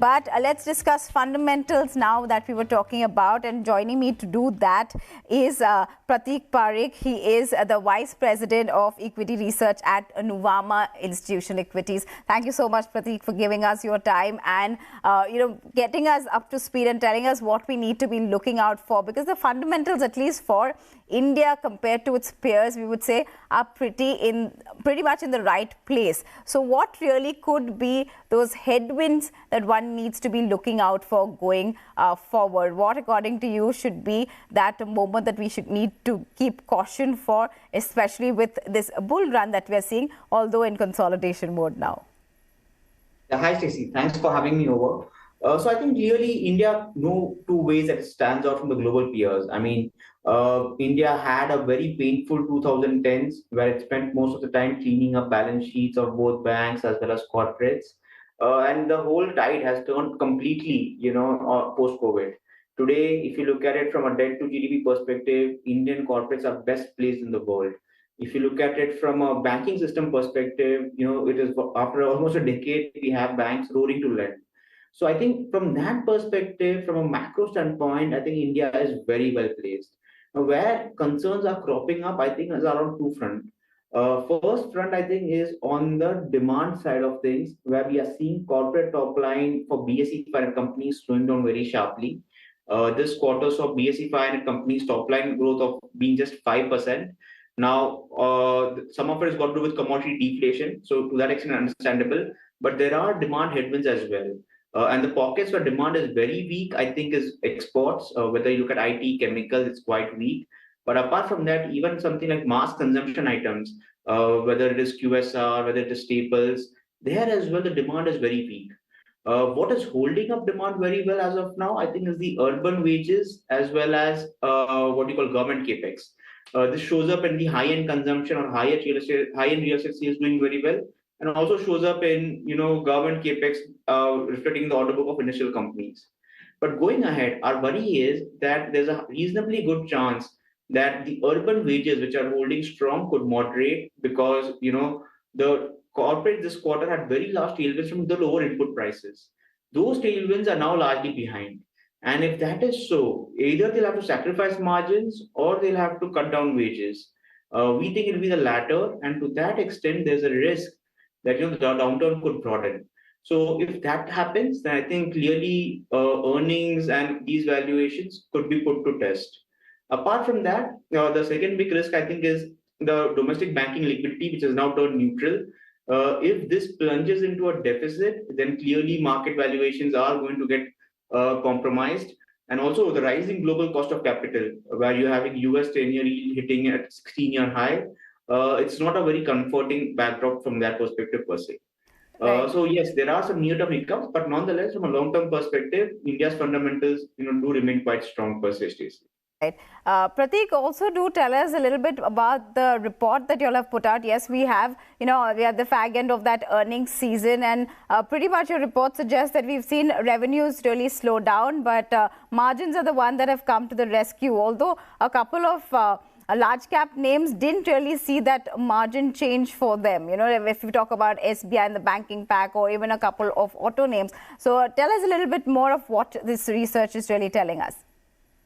But let's discuss fundamentals now that we were talking about. And joining me to do that is Prateek Parekh. He is the Vice President of Equity Research at Nuvama Institutional Equities. Thank you so much, Prateek, for giving us your time and getting us up to speed and telling us what we need to be looking out for. Because the fundamentals, at least for India compared to its peers, we would say are pretty much in the right place. So what really could be those headwinds that one needs to be looking out for going forward? What, according to you, should be that moment that we should need to keep caution for, especially with this bull run that we're seeing, although in consolidation mode now? Hi, Stacey. Thanks for having me over. So I think clearly India, no two ways that it stands out from the global peers. I mean, India had a very painful 2010s where it spent most of the time cleaning up balance sheets of both banks as well as corporates. And the whole tide has turned completely, post-COVID. Today, if you look at it from a debt to GDP perspective, Indian corporates are best placed in the world. If you look at it from a banking system perspective, it is after almost a decade, we have banks roaring to lend. So I think from that perspective, from a macro standpoint, I think India is very well placed. Now, where concerns are cropping up, I think is around two front. First front, I think, is on the demand side of things, where we are seeing corporate top line for BSE 500 companies slowing down very sharply. This quarter saw BSE 500 companies top line growth of being just 5%. Now, some of it has got to do with commodity deflation, so to that extent, understandable. But there are demand headwinds as well. And the pockets where demand is very weak, I think, is exports. Whether you look at IT, chemicals, it's quite weak. But apart from that, even something like mass consumption items, whether it is QSR, whether it is staples, there as well, the demand is very weak. What is holding up demand very well as of now, I think, is the urban wages as well as what you call government capex. This shows up in the high-end consumption or high-end real estate sales doing very well, and also shows up in government capex reflecting the order book of initial companies. But going ahead, our worry is that there's a reasonably good chance that the urban wages, which are holding strong, could moderate because the corporate this quarter had very large tailwinds from the lower input prices. Those tailwinds are now largely behind. And if that is so, either they'll have to sacrifice margins or they'll have to cut down wages. We think it'll be the latter, and to that extent, there's a risk that the downturn could broaden. So if that happens, then I think clearly earnings and these valuations could be put to test. Apart from that, the second big risk I think is the domestic banking liquidity, which has now turned neutral. If this plunges into a deficit, then clearly market valuations are going to get compromised. And also the rising global cost of capital, where you're having US 10-year yield hitting at 16-year high, it's not a very comforting backdrop from that perspective per se. Right. So yes, there are some near-term hiccups, but nonetheless, from a long-term perspective, India's fundamentals, do remain quite strong per se, Stacey. Right. Prateek, also do tell us a little bit about the report that you all have put out. Yes, we are the fag end of that earnings season, and pretty much your report suggests that we've seen revenues really slow down, but margins are the one that have come to the rescue. Although a couple of large cap names didn't really see that margin change for them. If we talk about SBI and the banking pack, or even a couple of auto names. So tell us a little bit more of what this research is really telling us.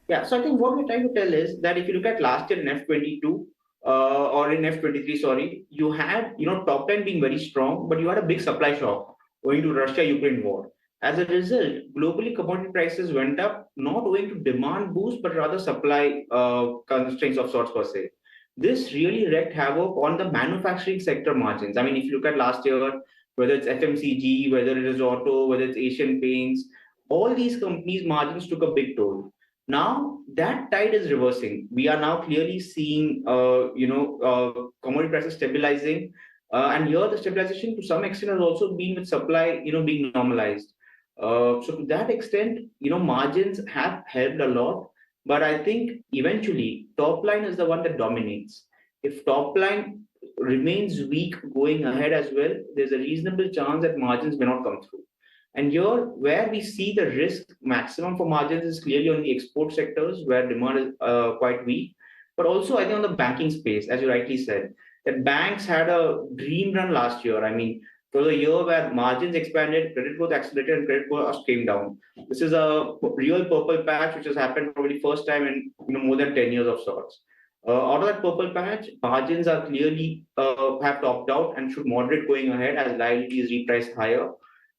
Yeah, so I think what we're trying to tell is that if you look at last year in F22 or in F23, sorry, you had top line being very strong, but you had a big supply shock owing to Russia-Ukraine war. As a result, globally commodity prices went up, not owing to demand boost, but rather supply constraints of sorts per se. This really wreaked havoc on the manufacturing sector margins. I mean, if you look at last year, whether it's FMCG, whether it is auto, whether it's Asian Paints, all these companies' margins took a big toll. Now that tide is reversing. We are now clearly seeing, commodity prices stabilizing, and here the stabilization to some extent has also been with supply, being normalized. So to that extent, margins have helped a lot. But I think eventually top line is the one that dominates. If top line remains weak going ahead as well, there's a reasonable chance that margins may not come through. And here, where we see the risk maximum for margins is clearly on the export sectors, where demand is quite weak. But also, I think on the banking space, as you rightly said, that banks had a dream run last year. I mean, It was a year where margins expanded, credit growth accelerated, and credit cost came down. This is a real purple patch which has happened probably first time in more than 10 years of sorts. Out of that purple patch, margins are clearly have topped out and should moderate going ahead as liabilities reprice higher.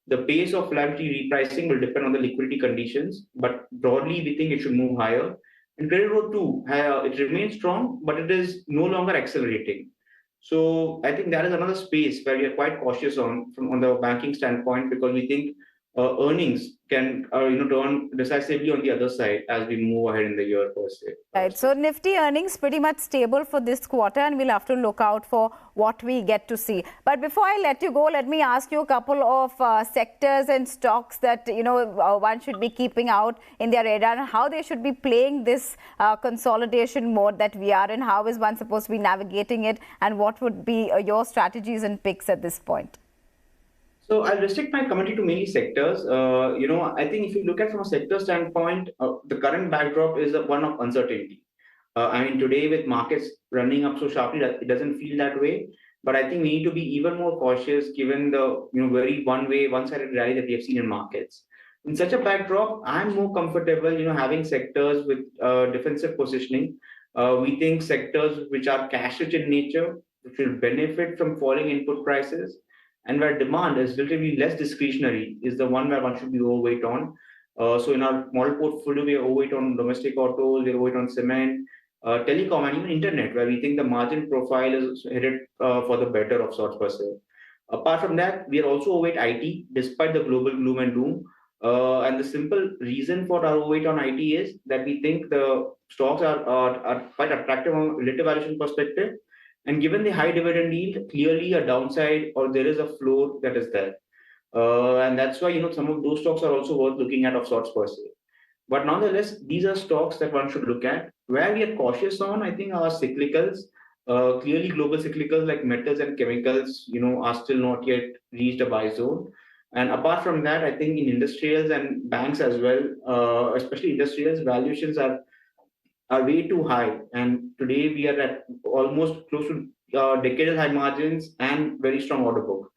The pace of liability repricing will depend on the liquidity conditions, but broadly we think it should move higher. And credit growth too, it remains strong, but it is no longer accelerating. So I think that is another space where we are quite cautious on the banking standpoint, because we think earnings can turn decisively on the other side as we move ahead in the year per se. Right. So Nifty earnings pretty much stable for this quarter, and we'll have to look out for what we get to see. But before I let you go, let me ask you a couple of sectors and stocks that one should be keeping out in their radar, and how they should be playing this consolidation mode that we are in. How is one supposed to be navigating it, and what would be your strategies and picks at this point? So I'll restrict my commentary to many sectors. I think if you look at from a sector standpoint, the current backdrop is one of uncertainty. I mean, today with markets running up so sharply, it doesn't feel that way. But I think we need to be even more cautious given the very one-sided rally that we have seen in markets. In such a backdrop, I'm more comfortable, having sectors with defensive positioning. We think sectors which are cash-rich in nature, which will benefit from falling input prices, and where demand is relatively less discretionary, is the one where one should be overweight on. So in our model portfolio, we are overweight on domestic autos, we are overweight on cement, telecom, and even internet, where we think the margin profile is headed for the better of sorts per se. Apart from that, we are also overweight IT, despite the global gloom and doom. And the simple reason for our overweight on IT is that we think the stocks are quite attractive from a relative valuation perspective. And given the high dividend yield, clearly a downside or there is a floor that is there. And that's why, some of those stocks are also worth looking at of sorts per se. But nonetheless, these are stocks that one should look at. Where we are cautious on, I think, are cyclicals. Clearly, global cyclicals like metals and chemicals, are still not yet reached a buy zone. And apart from that, I think in industrials and banks as well, especially industrials, valuations are way too high. And today we are at almost close to decadal high margins and very strong order book.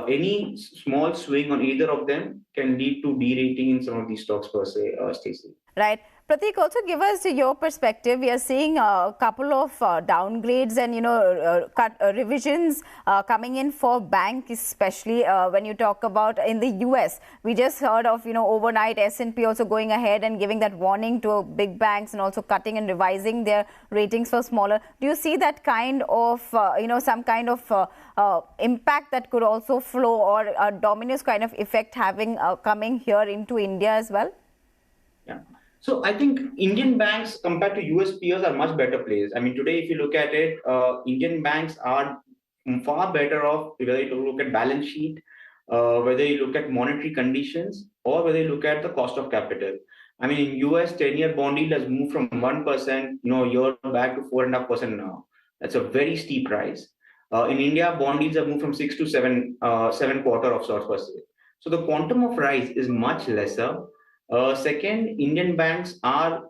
Any small swing on either of them can lead to derating in some of these stocks per se, Stacey. Right. Prateek, also give us your perspective. We are seeing a couple of downgrades and, revisions coming in for bank, especially when you talk about in the US. We just heard of, overnight S&P also going ahead and giving that warning to big banks and also cutting and revising their ratings for smaller. Do you see that kind of, some kind of impact that could also flow, or a dominoes kind of effect having coming here into India as well? Yeah. So I think Indian banks compared to US peers are much better placed. I mean, today, if you look at it, Indian banks are far better off, whether you look at balance sheet, whether you look at monetary conditions, or whether you look at the cost of capital. I mean, in US, 10-year bond yield has moved from 1%, a year back to 4.5% now. That's a very steep rise. In India, bond yields have moved from 6 to 7 quarter of sorts per se. So the quantum of rise is much lesser. Second, Indian banks are,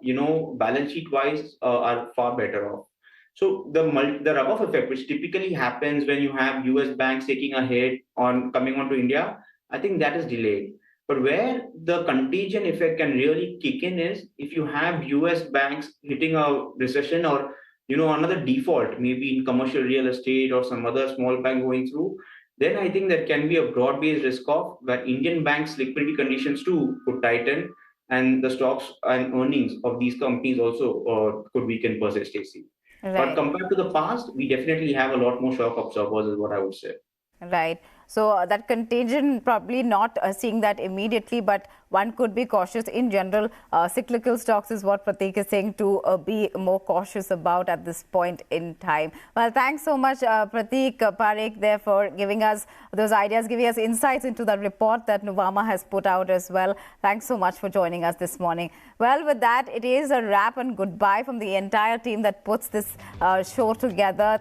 balance sheet wise, are far better off. So the rub-off effect, which typically happens when you have US banks taking a hit on coming onto India, I think that is delayed. But where the contagion effect can really kick in is if you have US banks hitting a recession or, another default, maybe in commercial real estate or some other small bank going through, then I think there can be a broad-based risk of where Indian banks' liquidity conditions too could tighten, and the stocks and earnings of these companies also could weaken per se, Stacey. Right. But compared to the past, we definitely have a lot more shock absorbers, is what I would say. Right. So that contagion, probably not seeing that immediately, but one could be cautious in general. Cyclical stocks is what Prateek is saying to be more cautious about at this point in time. Well, thanks so much, Prateek Parekh, there for giving us those ideas, giving us insights into the report that Nuvama has put out as well. Thanks so much for joining us this morning. Well, with that, it is a wrap and goodbye from the entire team that puts this show together.